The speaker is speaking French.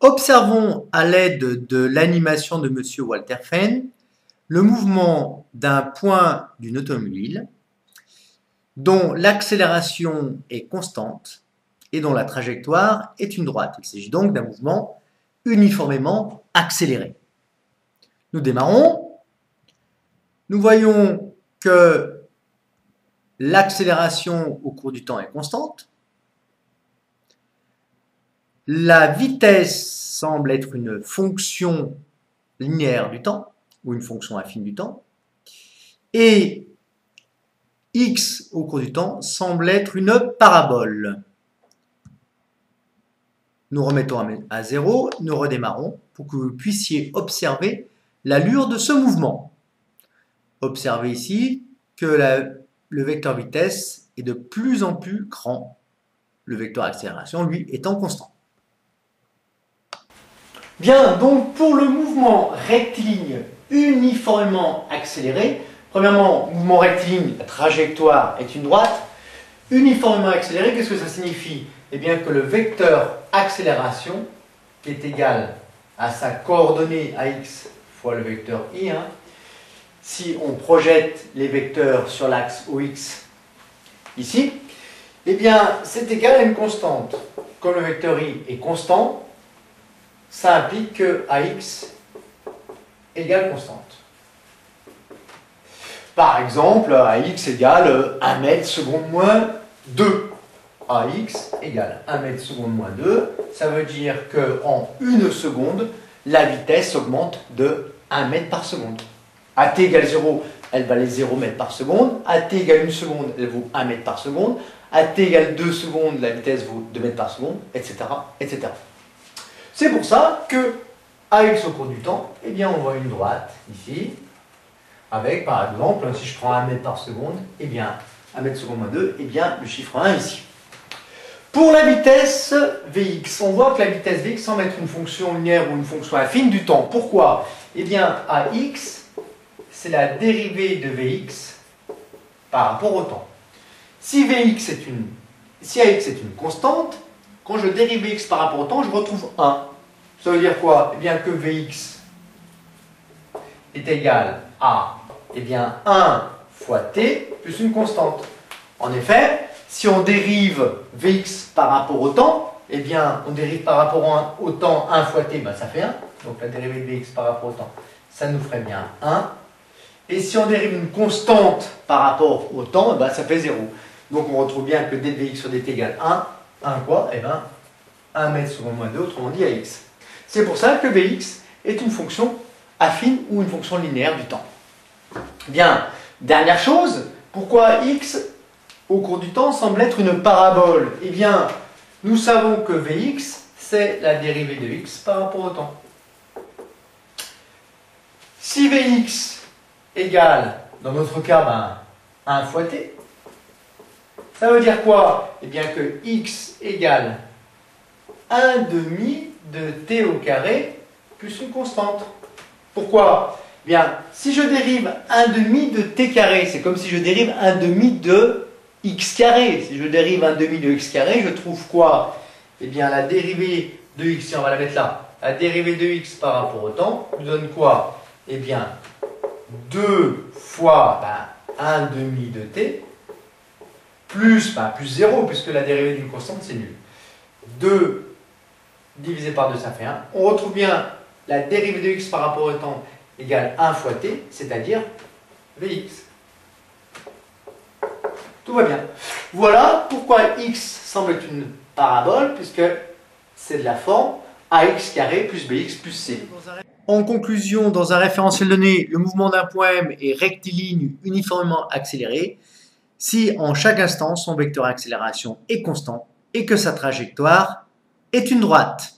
Observons à l'aide de l'animation de M. Walter Fenn le mouvement d'un point d'une automobile dont l'accélération est constante et dont la trajectoire est une droite. Il s'agit donc d'un mouvement uniformément accéléré. Nous démarrons. Nous voyons que l'accélération au cours du temps est constante. La vitesse semble être une fonction linéaire du temps, ou une fonction affine du temps, et x au cours du temps semble être une parabole. Nous remettons à 0, nous redémarrons pour que vous puissiez observer l'allure de ce mouvement. Observez ici que le vecteur vitesse est de plus en plus grand, le vecteur accélération, lui, étant constant. Bien, donc pour le mouvement rectiligne uniformément accéléré, premièrement, mouvement rectiligne, la trajectoire est une droite. Uniformément accéléré, qu'est-ce que ça signifie? Eh bien que le vecteur accélération est égal à sa coordonnée AX fois le vecteur I. Si on projette les vecteurs sur l'axe OX ici, eh bien c'est égal à une constante. Comme le vecteur I est constant, ça implique que AX égale constante. Par exemple, AX égale 1 mètre seconde moins 2. AX égale 1 mètre seconde moins 2. Ça veut dire qu'en 1 seconde, la vitesse augmente de 1 mètre par seconde. À t égale 0, elle valait 0 mètres par seconde. À t égale 1 seconde, elle vaut 1 mètre par seconde. À t égale 2 secondes, la vitesse vaut 2 mètres par seconde, etc. etc. C'est pour ça que AX au cours du temps, eh bien on voit une droite ici, avec par exemple, si je prends 1 mètre par seconde, eh bien 1 mètre seconde moins 2, eh bien le chiffre 1 ici. Pour la vitesse Vx, on voit que la vitesse Vx semble être une fonction linéaire ou une fonction affine du temps. Pourquoi? Eh bien AX, c'est la dérivée de Vx par rapport au temps. Si AX est une constante, quand je dérive Vx par rapport au temps, je retrouve 1. Ça veut dire quoi? Eh bien que Vx est égal à 1 fois t plus une constante. En effet, si on dérive Vx par rapport au temps, eh bien on dérive par rapport au temps 1 fois t, ça fait 1. Donc la dérivée de Vx par rapport au temps, ça nous ferait bien 1. Et si on dérive une constante par rapport au temps, ça fait 0. Donc on retrouve bien que d de Vx sur dt égale 1. 1 quoi? 1 mètre seconde moins 2, autrement dit AX. C'est pour ça que Vx est une fonction affine ou une fonction linéaire du temps. Bien, dernière chose, pourquoi x au cours du temps semble être une parabole? Eh bien, nous savons que Vx, c'est la dérivée de x par rapport au temps. Si Vx égale, dans notre cas, 1 fois t, ça veut dire quoi? Eh bien que x égale 1 demi de t au carré plus une constante. Pourquoi? Eh bien, si je dérive 1 demi de t carré, c'est comme si je dérive 1 demi de x carré. Si je dérive 1 demi de x carré, je trouve quoi? Eh bien, la dérivée de x, si on va la mettre là, la dérivée de x par rapport au temps, nous donne quoi? Eh bien, 2 fois 1 demi de t, plus 0, puisque la dérivée d'une constante, c'est nul. 2 divisé par 2, ça fait 1. On retrouve bien la dérivée de x par rapport au temps égale 1 fois t, c'est-à-dire Vx. Tout va bien. Voilà pourquoi x semble être une parabole, puisque c'est de la forme ax carré plus bx plus c. En conclusion, dans un référentiel donné, le mouvement d'un point M est rectiligne uniformément accéléré si en chaque instant son vecteur accélération est constant et que sa trajectoire est une droite.